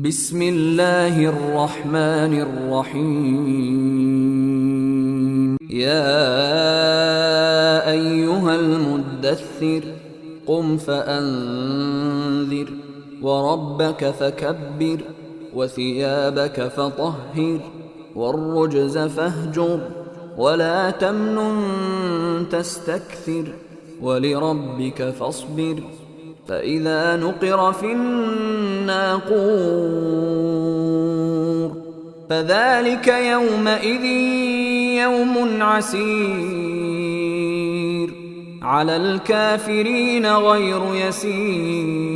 بسم الله الرحمن الرحيم. يا أيها المدثر قم فأنذر وربك فكبر وثيابك فطهر والرجز فاهجر ولا تمنن تستكثر ولربك فاصبر فإذا نقر في الناقور فذلك يومئذ يوم عسير على الكافرين غير يسير.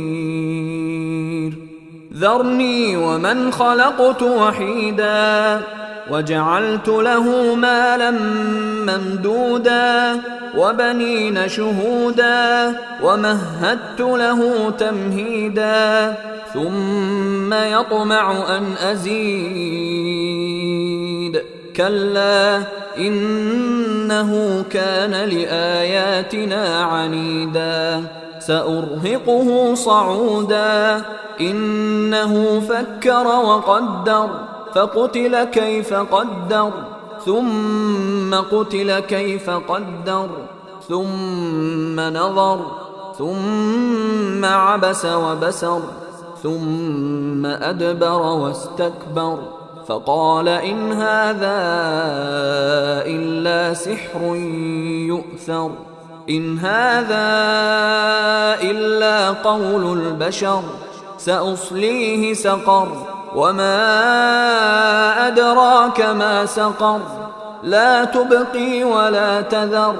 ذرني ومن خلقت وحيدا وجعلت له مالا ممدودا وبنين شهودا ومهدت له تمهيدا ثم يطمع أن أزيد كلا إنه كان لآياتنا عنيدا سأرهقه صعودا إنه فكر وقدر فقتل كيف قدر ثم قتل كيف قدر ثم نظر ثم عبس وبسر ثم أدبر واستكبر فقال إن هذا إلا سحر يؤثر إن هذا إلا قول البشر سأصليه سقر وما أدراك ما سقر لا تبقي ولا تذر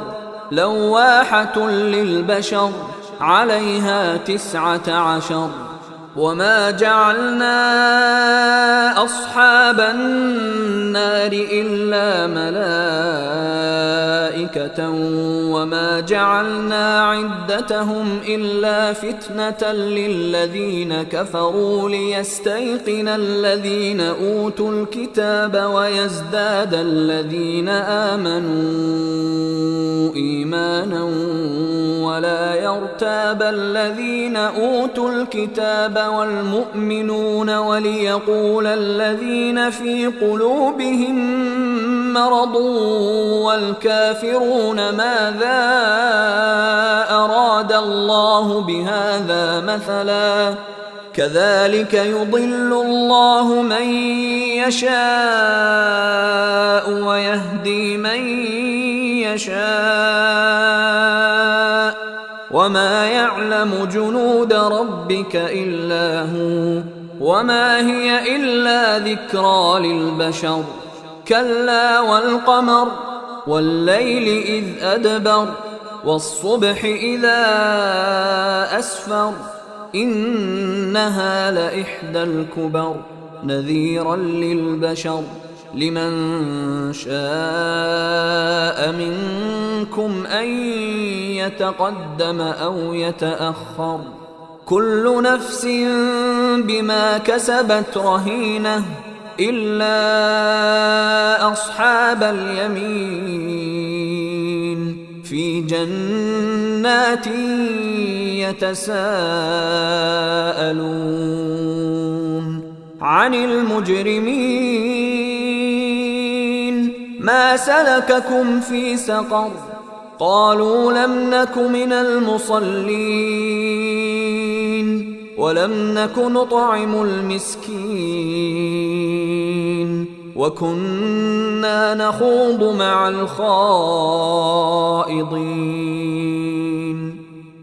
لواحة للبشر عليها 19 وما جعلنا أصحاب النار إلا ملائكة وما جعلنا عدتهم إلا فتنة للذين كفروا ليستيقن الذين أوتوا الكتاب ويزداد الذين آمنوا إيمانا ولا يرتاب الذين أوتوا الكتاب والمؤمنون وليقول الذين في قلوبهم مرض والكافرون ماذا أراد الله بهذا مثلا كذلك يضل الله من يشاء ويهدي من يشاء وما يعلم جنود ربك إلا هو وما هي إلا ذكرى للبشر كلا والقمر والليل إذ أدبر والصبح إذا أسفر إنها لإحدى الكبر نذيرا للبشر لمن شاء منكم أن يتقدم أو يتأخر كل نفس بما كسبت رهينة إلا أصحاب اليمين في جنات يتساءلون عن المجرمين ما سلككم في سقر قالوا لم نك من المصلين ولم نك نطعم المسكين وكنا نخوض مع الخائضين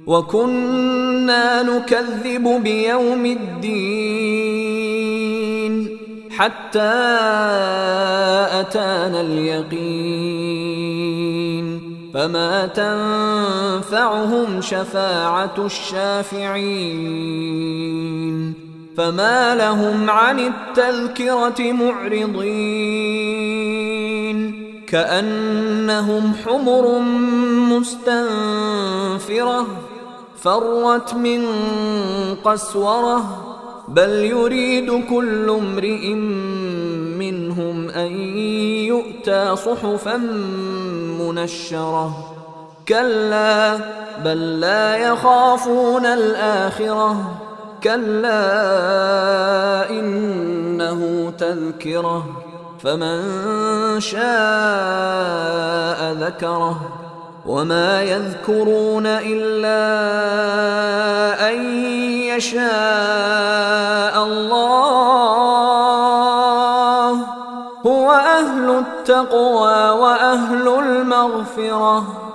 وكنا نكذب بيوم الدين حتى أتانا اليقين فما تنفعهم شفاعة الشافعين فما لهم عن التذكرة معرضين كأنهم حمر مستنفرة فرت من قسورة بل يريد كل امرئ منهم أن يؤتى صحفا منشرة كلا بل لا يخافون الآخرة كلا إنه تذكرة فمن شاء ذكره وما يذكرون إلا أن يشاء الله هو أهل التقوى وأهل المغفرة.